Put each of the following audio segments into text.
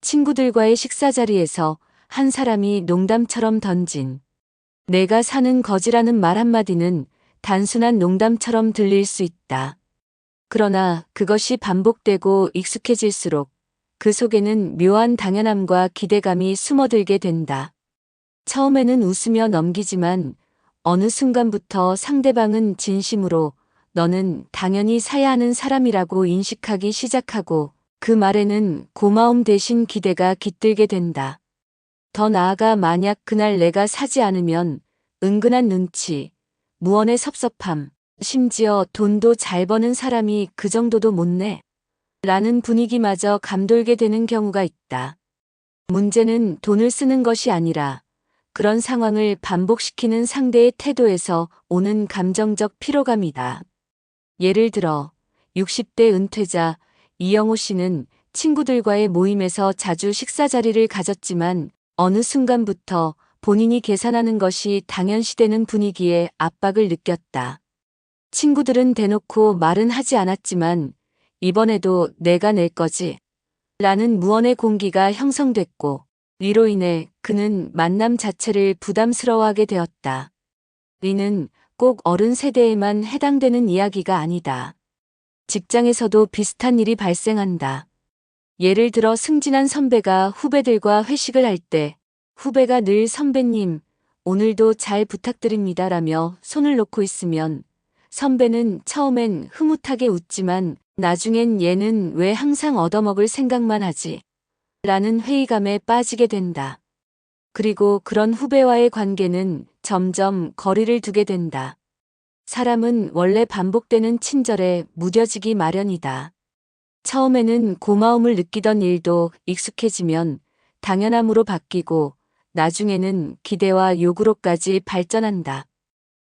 친구들과의 식사 자리에서 한 사람이 농담처럼 던진 내가 사는 거지라는 말 한마디는 단순한 농담처럼 들릴 수 있다. 그러나 그것이 반복되고 익숙해질수록 그 속에는 묘한 당연함과 기대감이 숨어들게 된다. 처음에는 웃으며 넘기지만 어느 순간부터 상대방은 진심으로 너는 당연히 사야 하는 사람이라고 인식하기 시작하고 그 말에는 고마움 대신 기대가 깃들게 된다. 더 나아가 만약 그날 내가 사지 않으면 은근한 눈치, 무언의 섭섭함, 심지어 돈도 잘 버는 사람이 그 정도도 못 내. 라는 분위기마저 감돌게 되는 경우가 있다. 문제는 돈을 쓰는 것이 아니라 그런 상황을 반복시키는 상대의 태도에서 오는 감정적 피로감이다. 예를 들어 60대 은퇴자 이영호 씨는 친구들과의 모임에서 자주 식사 자리를 가졌지만 어느 순간부터 본인이 계산하는 것이 당연시되는 분위기에 압박을 느꼈다. 친구들은 대놓고 말은 하지 않았지만 이번에도 내가 낼 거지 라는 무언의 공기가 형성됐고 이로 인해 그는 만남 자체를 부담스러워하게 되었다. 이는 꼭 어른 세대에만 해당되는 이야기가 아니다. 직장에서도 비슷한 일이 발생한다. 예를 들어 승진한 선배가 후배들과 회식을 할 때 후배가 늘 선배님, 오늘도 잘 부탁드립니다 라며 손을 놓고 있으면 선배는 처음엔 흐뭇하게 웃지만 나중엔 얘는 왜 항상 얻어먹을 생각만 하지? 라는 회의감에 빠지게 된다. 그리고 그런 후배와의 관계는 점점 거리를 두게 된다. 사람은 원래 반복되는 친절에 무뎌지기 마련이다. 처음에는 고마움을 느끼던 일도 익숙해지면 당연함으로 바뀌고 나중에는 기대와 요구로까지 발전한다.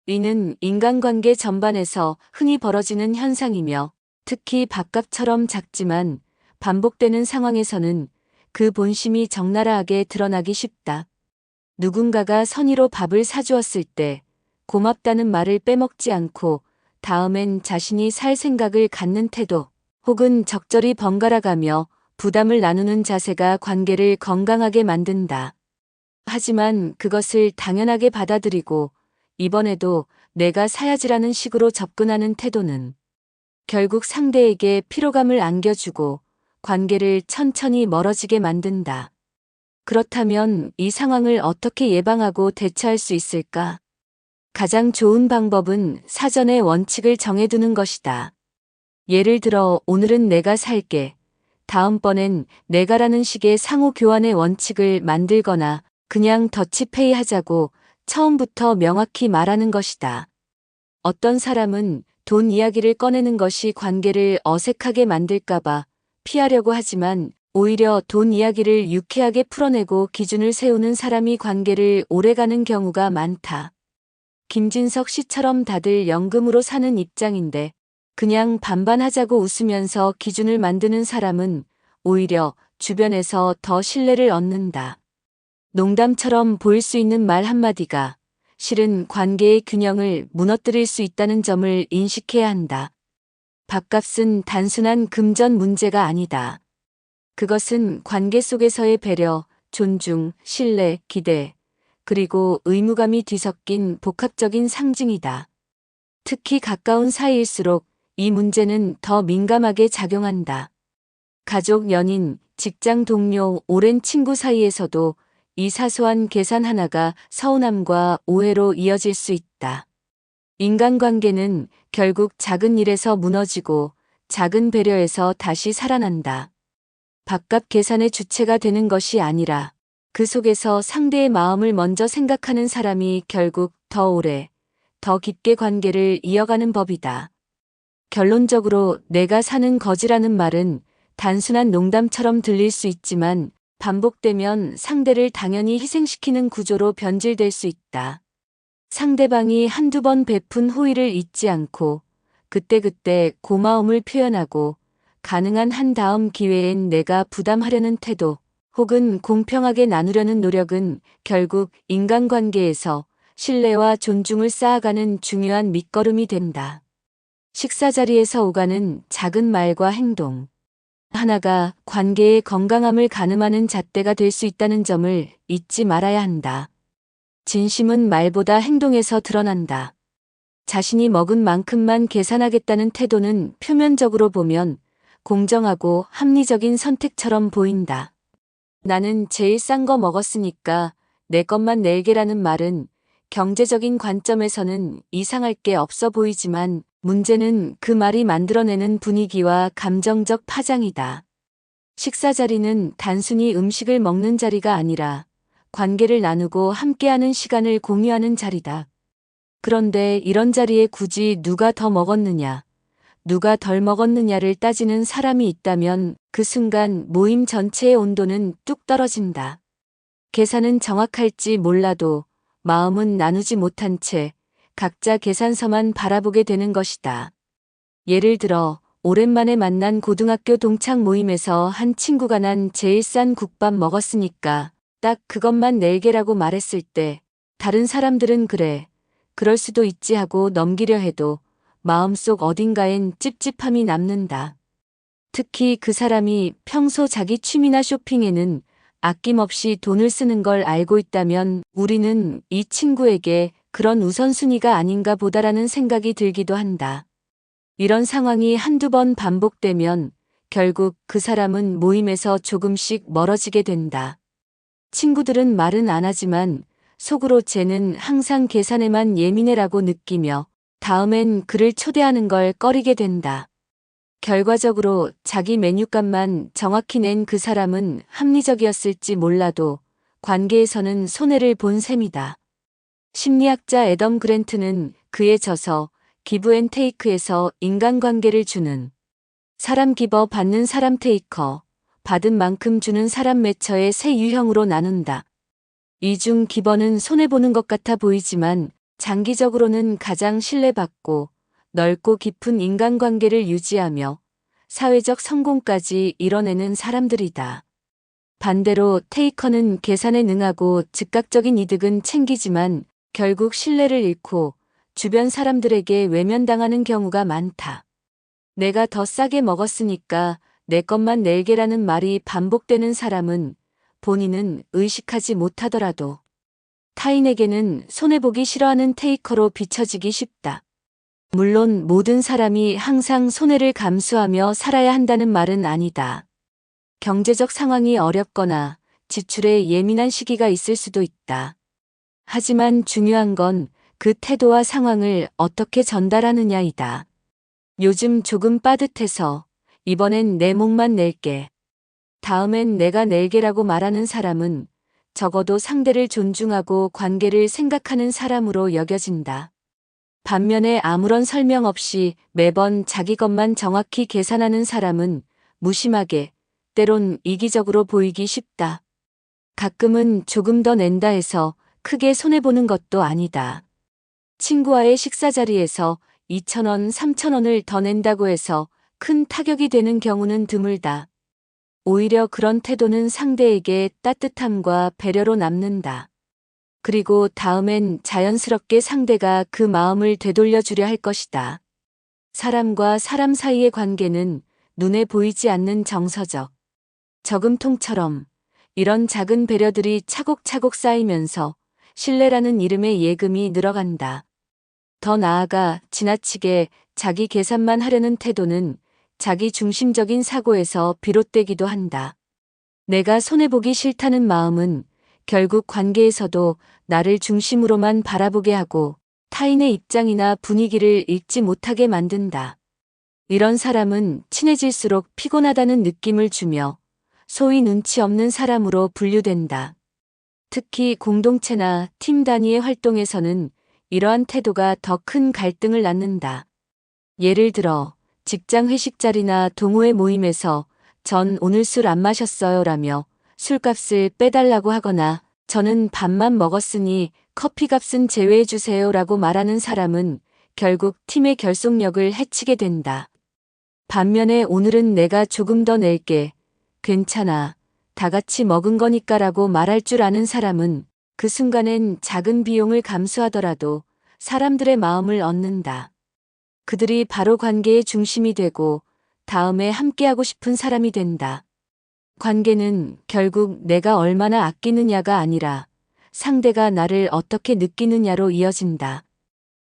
이는 인간관계 전반에서 흔히 벌어지는 현상이며 특히 밥값처럼 작지만 반복되는 상황에서는 그 본심이 적나라하게 드러나기 쉽다. 누군가가 선의로 밥을 사주었을 때 고맙다는 말을 빼먹지 않고 다음엔 자신이 살 생각을 갖는 태도 혹은 적절히 번갈아가며 부담을 나누는 자세가 관계를 건강하게 만든다. 하지만 그것을 당연하게 받아들이고 이번에도 내가 사야지라는 식으로 접근하는 태도는 결국 상대에게 피로감을 안겨주고 관계를 천천히 멀어지게 만든다. 그렇다면 이 상황을 어떻게 예방하고 대처할 수 있을까? 가장 좋은 방법은 사전에 원칙을 정해두는 것이다. 예를 들어 오늘은 내가 살게, 다음번엔 내가라는 식의 상호 교환의 원칙을 만들거나 그냥 더치페이 하자고 처음부터 명확히 말하는 것이다. 어떤 사람은 돈 이야기를 꺼내는 것이 관계를 어색하게 만들까봐 피하려고 하지만 오히려 돈 이야기를 유쾌하게 풀어내고 기준을 세우는 사람이 관계를 오래가는 경우가 많다. 김진석 씨처럼 다들 연금으로 사는 입장인데 그냥 반반하자고 웃으면서 기준을 만드는 사람은 오히려 주변에서 더 신뢰를 얻는다. 농담처럼 보일 수 있는 말 한마디가 실은 관계의 균형을 무너뜨릴 수 있다는 점을 인식해야 한다. 밥값은 단순한 금전 문제가 아니다. 그것은 관계 속에서의 배려, 존중, 신뢰, 기대, 그리고 의무감이 뒤섞인 복합적인 상징이다. 특히 가까운 사이일수록 이 문제는 더 민감하게 작용한다. 가족, 연인, 직장 동료, 오랜 친구 사이에서도 이 사소한 계산 하나가 서운함과 오해로 이어질 수 있다. 인간관계는 결국 작은 일에서 무너지고 작은 배려에서 다시 살아난다. 밥값 계산의 주체가 되는 것이 아니라 그 속에서 상대의 마음을 먼저 생각하는 사람이 결국 더 오래, 더 깊게 관계를 이어가는 법이다. 결론적으로 내가 사는 거지라는 말은 단순한 농담처럼 들릴 수 있지만 반복되면 상대를 당연히 희생시키는 구조로 변질될 수 있다. 상대방이 한두 번 베푼 호의를 잊지 않고 그때그때 고마움을 표현하고 가능한 한 다음 기회엔 내가 부담하려는 태도 혹은 공평하게 나누려는 노력은 결국 인간관계에서 신뢰와 존중을 쌓아가는 중요한 밑거름이 된다. 식사 자리에서 오가는 작은 말과 행동. 하나가 관계의 건강함을 가늠하는 잣대가 될 수 있다는 점을 잊지 말아야 한다. 진심은 말보다 행동에서 드러난다. 자신이 먹은 만큼만 계산하겠다는 태도는 표면적으로 보면 공정하고 합리적인 선택처럼 보인다. 나는 제일 싼 거 먹었으니까 내 것만 낼게라는 말은 경제적인 관점에서는 이상할 게 없어 보이지만 문제는 그 말이 만들어내는 분위기와 감정적 파장이다. 식사 자리는 단순히 음식을 먹는 자리가 아니라 관계를 나누고 함께하는 시간을 공유하는 자리다. 그런데 이런 자리에 굳이 누가 더 먹었느냐, 누가 덜 먹었느냐를 따지는 사람이 있다면 그 순간 모임 전체의 온도는 뚝 떨어진다. 계산은 정확할지 몰라도 마음은 나누지 못한 채 각자 계산서만 바라보게 되는 것이다. 예를 들어 오랜만에 만난 고등학교 동창 모임에서 한 친구가 난 제일 싼 국밥 먹었으니까 딱 그것만 낼게라고 말했을 때 다른 사람들은 그래, 그럴 수도 있지 하고 넘기려 해도 마음속 어딘가엔 찝찝함이 남는다. 특히 그 사람이 평소 자기 취미나 쇼핑에는 아낌없이 돈을 쓰는 걸 알고 있다면 우리는 이 친구에게 그런 우선순위가 아닌가 보다라는 생각이 들기도 한다. 이런 상황이 한두 번 반복되면 결국 그 사람은 모임에서 조금씩 멀어지게 된다. 친구들은 말은 안 하지만 속으로 쟤는 항상 계산에만 예민해라고 느끼며 다음엔 그를 초대하는 걸 꺼리게 된다. 결과적으로 자기 메뉴값만 정확히 낸 그 사람은 합리적이었을지 몰라도 관계에서는 손해를 본 셈이다. 심리학자 애덤 그랜트는 그의 저서 기브 앤 테이크에서 인간관계를 주는 사람 기버 받는 사람 테이커, 받은 만큼 주는 사람 매처의 세 유형으로 나눈다. 이 중 기버는 손해보는 것 같아 보이지만 장기적으로는 가장 신뢰받고 넓고 깊은 인간관계를 유지하며 사회적 성공까지 이뤄내는 사람들이다. 반대로 테이커는 계산에 능하고 즉각적인 이득은 챙기지만 결국 신뢰를 잃고 주변 사람들에게 외면당하는 경우가 많다. 내가 더 싸게 먹었으니까 내 것만 낼게라는 말이 반복되는 사람은 본인은 의식하지 못하더라도 타인에게는 손해보기 싫어하는 테이커로 비춰지기 쉽다. 물론 모든 사람이 항상 손해를 감수하며 살아야 한다는 말은 아니다. 경제적 상황이 어렵거나 지출에 예민한 시기가 있을 수도 있다. 하지만 중요한 건 그 태도와 상황을 어떻게 전달하느냐이다. 요즘 조금 빠듯해서 이번엔 내 몫만 낼게. 다음엔 내가 낼게라고 말하는 사람은 적어도 상대를 존중하고 관계를 생각하는 사람으로 여겨진다. 반면에 아무런 설명 없이 매번 자기 것만 정확히 계산하는 사람은 무심하게, 때론 이기적으로 보이기 쉽다. 가끔은 조금 더 낸다 해서 크게 손해보는 것도 아니다. 친구와의 식사 자리에서 2,000원, 3,000원을 더 낸다고 해서 큰 타격이 되는 경우는 드물다. 오히려 그런 태도는 상대에게 따뜻함과 배려로 남는다. 그리고 다음엔 자연스럽게 상대가 그 마음을 되돌려 주려 할 것이다. 사람과 사람 사이의 관계는 눈에 보이지 않는 정서적 저금통처럼 이런 작은 배려들이 차곡차곡 쌓이면서 신뢰라는 이름의 예금이 늘어간다. 더 나아가 지나치게 자기 계산만 하려는 태도는 자기 중심적인 사고에서 비롯되기도 한다. 내가 손해보기 싫다는 마음은 결국 관계에서도 나를 중심으로만 바라보게 하고 타인의 입장이나 분위기를 읽지 못하게 만든다. 이런 사람은 친해질수록 피곤하다는 느낌을 주며 소위 눈치 없는 사람으로 분류된다. 특히 공동체나 팀 단위의 활동에서는 이러한 태도가 더 큰 갈등을 낳는다. 예를 들어 직장 회식 자리나 동호회 모임에서 전 오늘 술 안 마셨어요 라며 술값을 빼달라고 하거나 저는 밥만 먹었으니 커피값은 제외해 주세요 라고 말하는 사람은 결국 팀의 결속력을 해치게 된다. 반면에 오늘은 내가 조금 더 낼게, 괜찮아, 다 같이 먹은 거니까라고 말할 줄 아는 사람은 그 순간엔 작은 비용을 감수하더라도 사람들의 마음을 얻는다. 그들이 바로 관계의 중심이 되고 다음에 함께하고 싶은 사람이 된다. 관계는 결국 내가 얼마나 아끼느냐가 아니라 상대가 나를 어떻게 느끼느냐로 이어진다.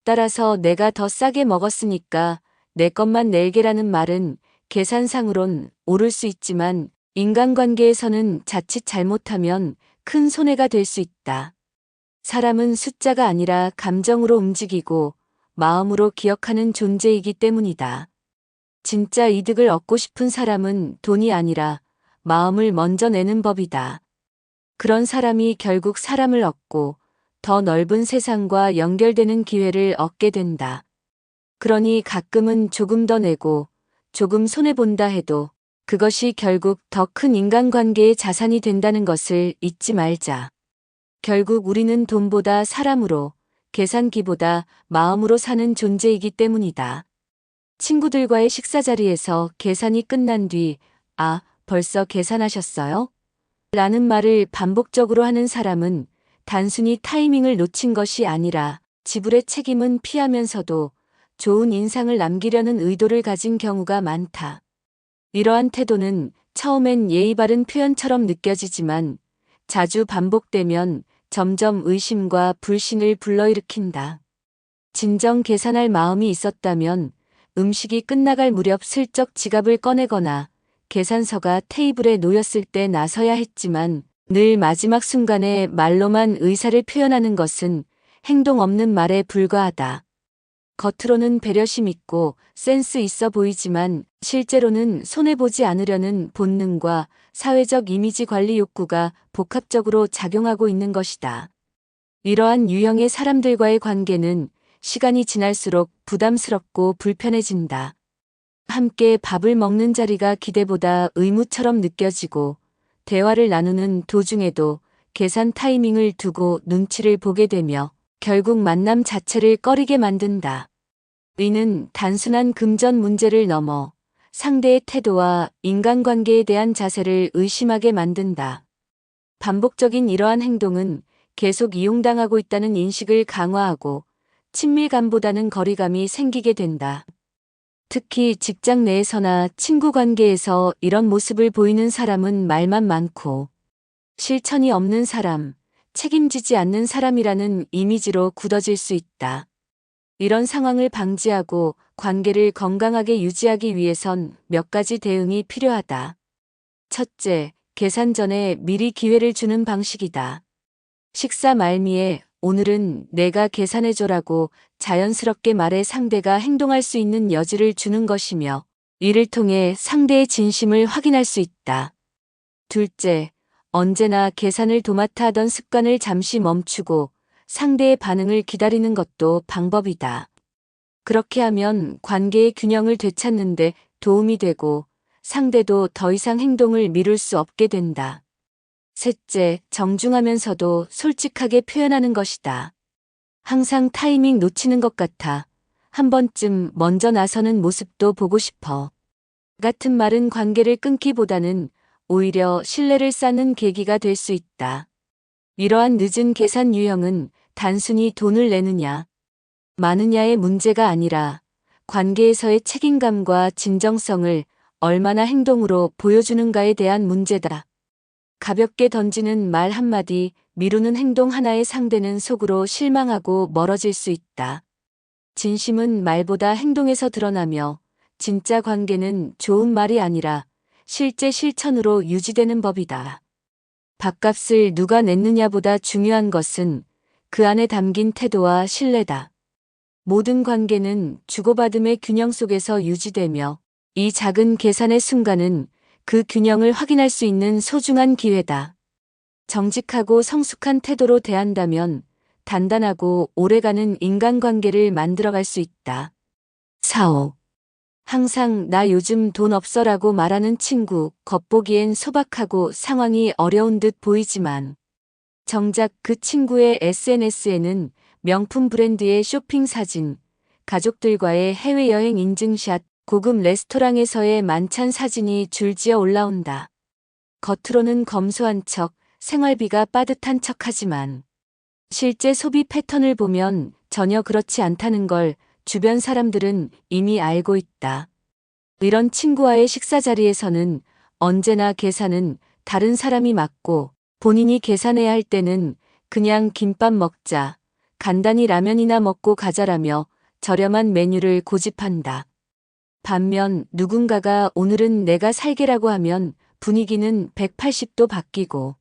따라서 내가 더 싸게 먹었으니까 내 것만 낼게라는 말은 계산상으론 옳을 수 있지만 인간관계에서는 자칫 잘못하면 큰 손해가 될 수 있다. 사람은 숫자가 아니라 감정으로 움직이고 마음으로 기억하는 존재이기 때문이다. 진짜 이득을 얻고 싶은 사람은 돈이 아니라 마음을 먼저 내는 법이다. 그런 사람이 결국 사람을 얻고 더 넓은 세상과 연결되는 기회를 얻게 된다. 그러니 가끔은 조금 더 내고 조금 손해본다 해도 그것이 결국 더 큰 인간관계의 자산이 된다는 것을 잊지 말자. 결국 우리는 돈보다 사람으로, 계산기보다 마음으로 사는 존재이기 때문이다. 친구들과의 식사 자리에서 계산이 끝난 뒤, 아, 벌써 계산하셨어요? 라는 말을 반복적으로 하는 사람은 단순히 타이밍을 놓친 것이 아니라 지불의 책임은 피하면서도 좋은 인상을 남기려는 의도를 가진 경우가 많다. 이러한 태도는 처음엔 예의 바른 표현처럼 느껴지지만 자주 반복되면 점점 의심과 불신을 불러일으킨다. 진정 계산할 마음이 있었다면 음식이 끝나갈 무렵 슬쩍 지갑을 꺼내거나 계산서가 테이블에 놓였을 때 나서야 했지만 늘 마지막 순간에 말로만 의사를 표현하는 것은 행동 없는 말에 불과하다. 겉으로는 배려심 있고 센스 있어 보이지만 실제로는 손해보지 않으려는 본능과 사회적 이미지 관리 욕구가 복합적으로 작용하고 있는 것이다. 이러한 유형의 사람들과의 관계는 시간이 지날수록 부담스럽고 불편해진다. 함께 밥을 먹는 자리가 기대보다 의무처럼 느껴지고 대화를 나누는 도중에도 계산 타이밍을 두고 눈치를 보게 되며 결국 만남 자체를 꺼리게 만든다. 이는 단순한 금전 문제를 넘어 상대의 태도와 인간관계에 대한 자세를 의심하게 만든다. 반복적인 이러한 행동은 계속 이용당하고 있다는 인식을 강화하고 친밀감보다는 거리감이 생기게 된다. 특히 직장 내에서나 친구 관계에서 이런 모습을 보이는 사람은 말만 많고 실천이 없는 사람, 책임지지 않는 사람이라는 이미지로 굳어질 수 있다. 이런 상황을 방지하고 관계를 건강하게 유지하기 위해선 몇 가지 대응이 필요하다. 첫째, 계산 전에 미리 기회를 주는 방식이다. 식사 말미에 오늘은 내가 계산해줘라고 자연스럽게 말해 상대가 행동할 수 있는 여지를 주는 것이며 이를 통해 상대의 진심을 확인할 수 있다. 둘째, 언제나 계산을 도맡아 하던 습관을 잠시 멈추고 상대의 반응을 기다리는 것도 방법이다. 그렇게 하면 관계의 균형을 되찾는 데 도움이 되고 상대도 더 이상 행동을 미룰 수 없게 된다. 셋째, 정중하면서도 솔직하게 표현하는 것이다. 항상 타이밍 놓치는 것 같아. 한 번쯤 먼저 나서는 모습도 보고 싶어. 같은 말은 관계를 끊기보다는 오히려 신뢰를 쌓는 계기가 될 수 있다. 이러한 늦은 계산 유형은 단순히 돈을 내느냐, 마느냐의 문제가 아니라 관계에서의 책임감과 진정성을 얼마나 행동으로 보여주는가에 대한 문제다. 가볍게 던지는 말 한마디, 미루는 행동 하나의 상대는 속으로 실망하고 멀어질 수 있다. 진심은 말보다 행동에서 드러나며 진짜 관계는 좋은 말이 아니라 실제 실천으로 유지되는 법이다. 밥값을 누가 냈느냐보다 중요한 것은 그 안에 담긴 태도와 신뢰다. 모든 관계는 주고받음의 균형 속에서 유지되며 이 작은 계산의 순간은 그 균형을 확인할 수 있는 소중한 기회다. 정직하고 성숙한 태도로 대한다면 단단하고 오래가는 인간관계를 만들어갈 수 있다. 4.5. 항상 나 요즘 돈 없어라고 말하는 친구, 겉보기엔 소박하고 상황이 어려운 듯 보이지만 정작 그 친구의 SNS에는 명품 브랜드의 쇼핑 사진, 가족들과의 해외여행 인증샷, 고급 레스토랑에서의 만찬 사진이 줄지어 올라온다. 겉으로는 검소한 척, 생활비가 빠듯한 척하지만 실제 소비 패턴을 보면 전혀 그렇지 않다는 걸 주변 사람들은 이미 알고 있다. 이런 친구와의 식사 자리에서는 언제나 계산은 다른 사람이 맡고 본인이 계산해야 할 때는 그냥 김밥 먹자, 간단히 라면이나 먹고 가자라며 저렴한 메뉴를 고집한다. 반면 누군가가 오늘은 내가 살게라고 하면 분위기는 180도 바뀌고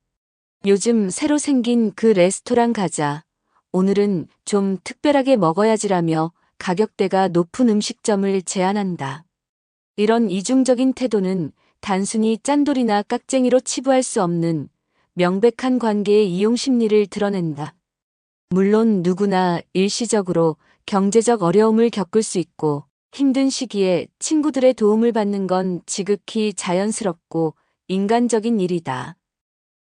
요즘 새로 생긴 그 레스토랑 가자. 오늘은 좀 특별하게 먹어야지라며 가격대가 높은 음식점을 제안한다. 이런 이중적인 태도는 단순히 짠돌이나 깍쟁이로 치부할 수 없는 명백한 관계의 이용 심리를 드러낸다. 물론 누구나 일시적으로 경제적 어려움을 겪을 수 있고 힘든 시기에 친구들의 도움을 받는 건 지극히 자연스럽고 인간적인 일이다.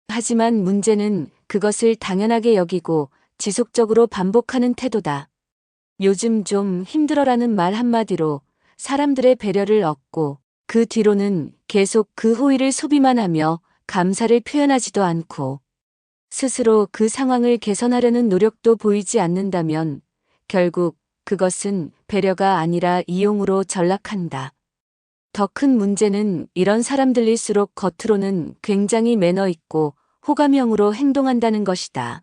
하지만 문제는 그것을 당연하게 여기고 지속적으로 반복하는 태도다. 요즘 좀 힘들어라는 말 한마디로 사람들의 배려를 얻고 그 뒤로는 계속 그 호의를 소비만 하며 감사를 표현하지도 않고 스스로 그 상황을 개선하려는 노력도 보이지 않는다면 결국 그것은 배려가 아니라 이용으로 전락한다. 더 큰 문제는 이런 사람들일수록 겉으로는 굉장히 매너 있고 호감형으로 행동한다는 것이다.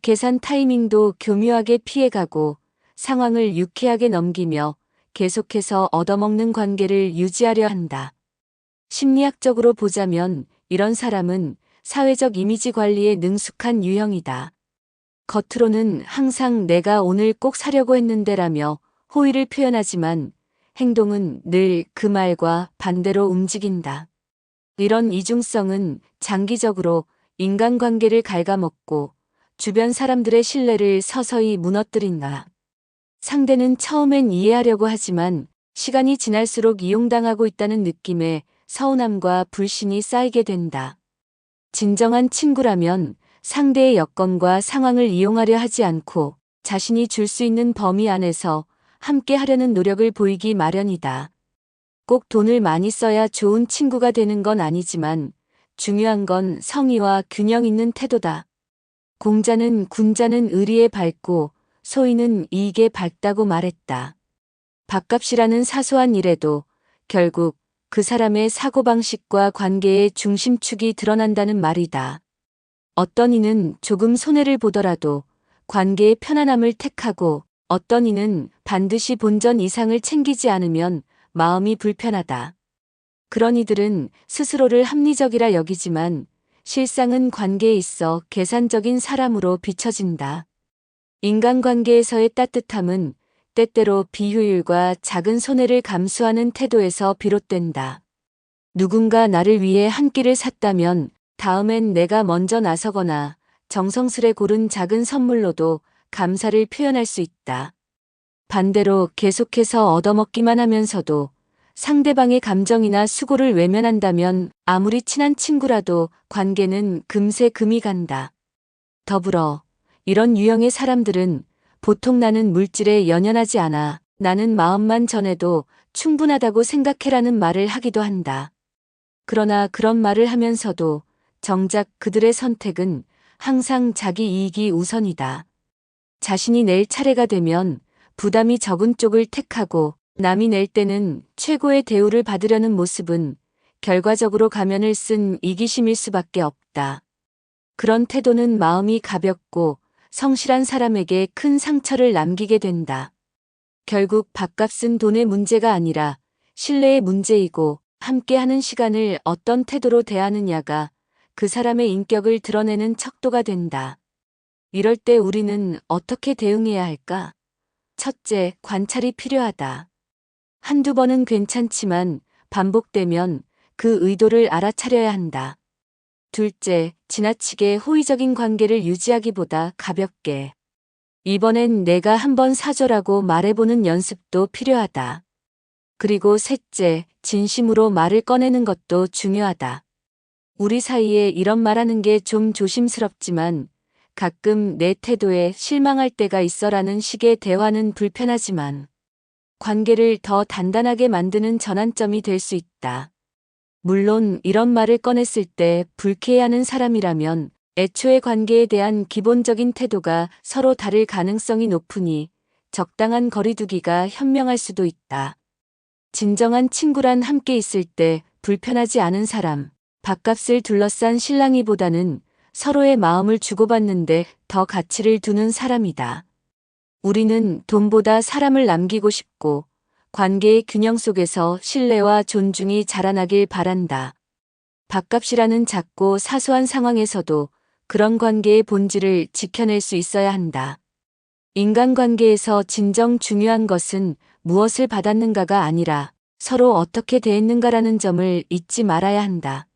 계산 타이밍도 교묘하게 피해가고 상황을 유쾌하게 넘기며 계속해서 얻어먹는 관계를 유지하려 한다. 심리학적으로 보자면 이런 사람은 사회적 이미지 관리에 능숙한 유형이다. 겉으로는 항상 내가 오늘 꼭 사려고 했는데라며 호의를 표현하지만 행동은 늘 그 말과 반대로 움직인다. 이런 이중성은 장기적으로 인간관계를 갉아먹고 주변 사람들의 신뢰를 서서히 무너뜨린다. 상대는 처음엔 이해하려고 하지만 시간이 지날수록 이용당하고 있다는 느낌에 서운함과 불신이 쌓이게 된다. 진정한 친구라면 상대의 여건과 상황을 이용하려 하지 않고 자신이 줄 수 있는 범위 안에서 함께 하려는 노력을 보이기 마련이다. 꼭 돈을 많이 써야 좋은 친구가 되는 건 아니지만 중요한 건 성의와 균형 있는 태도다. 공자는 군자는 의리에 밝고 소인은 이익에 밝다고 말했다. 밥값이라는 사소한 일에도 결국 그 사람의 사고방식과 관계의 중심축이 드러난다는 말이다. 어떤 이는 조금 손해를 보더라도 관계의 편안함을 택하고 어떤 이는 반드시 본전 이상을 챙기지 않으면 마음이 불편하다. 그런 이들은 스스로를 합리적이라 여기지만 실상은 관계에 있어 계산적인 사람으로 비춰진다. 인간관계에서의 따뜻함은 때때로 비효율과 작은 손해를 감수하는 태도에서 비롯된다. 누군가 나를 위해 한 끼를 샀다면 다음엔 내가 먼저 나서거나 정성스레 고른 작은 선물로도 감사를 표현할 수 있다. 반대로 계속해서 얻어먹기만 하면서도 상대방의 감정이나 수고를 외면한다면 아무리 친한 친구라도 관계는 금세 금이 간다. 더불어 이런 유형의 사람들은 보통 나는 물질에 연연하지 않아 나는 마음만 전해도 충분하다고 생각해라는 말을 하기도 한다. 그러나 그런 말을 하면서도 정작 그들의 선택은 항상 자기 이익이 우선이다. 자신이 낼 차례가 되면 부담이 적은 쪽을 택하고 남이 낼 때는 최고의 대우를 받으려는 모습은 결과적으로 가면을 쓴 이기심일 수밖에 없다. 그런 태도는 마음이 가볍고 성실한 사람에게 큰 상처를 남기게 된다. 결국 밥값은 돈의 문제가 아니라 신뢰의 문제이고 함께하는 시간을 어떤 태도로 대하느냐가 그 사람의 인격을 드러내는 척도가 된다. 이럴 때 우리는 어떻게 대응해야 할까? 첫째, 관찰이 필요하다. 한두 번은 괜찮지만 반복되면 그 의도를 알아차려야 한다. 둘째, 지나치게 호의적인 관계를 유지하기보다 가볍게. 이번엔 내가 한번 사줘라고 말해보는 연습도 필요하다. 그리고 셋째, 진심으로 말을 꺼내는 것도 중요하다. 우리 사이에 이런 말하는 게 좀 조심스럽지만 가끔 내 태도에 실망할 때가 있어라는 식의 대화는 불편하지만 관계를 더 단단하게 만드는 전환점이 될 수 있다. 물론 이런 말을 꺼냈을 때 불쾌해하는 사람이라면 애초에 관계에 대한 기본적인 태도가 서로 다를 가능성이 높으니 적당한 거리두기가 현명할 수도 있다. 진정한 친구란 함께 있을 때 불편하지 않은 사람, 밥값을 둘러싼 실랑이보다는 서로의 마음을 주고받는데 더 가치를 두는 사람이다. 우리는 돈보다 사람을 남기고 싶고 관계의 균형 속에서 신뢰와 존중이 자라나길 바란다. 밥값이라는 작고 사소한 상황에서도 그런 관계의 본질을 지켜낼 수 있어야 한다. 인간관계에서 진정 중요한 것은 무엇을 받았는가가 아니라 서로 어떻게 대했는가라는 점을 잊지 말아야 한다.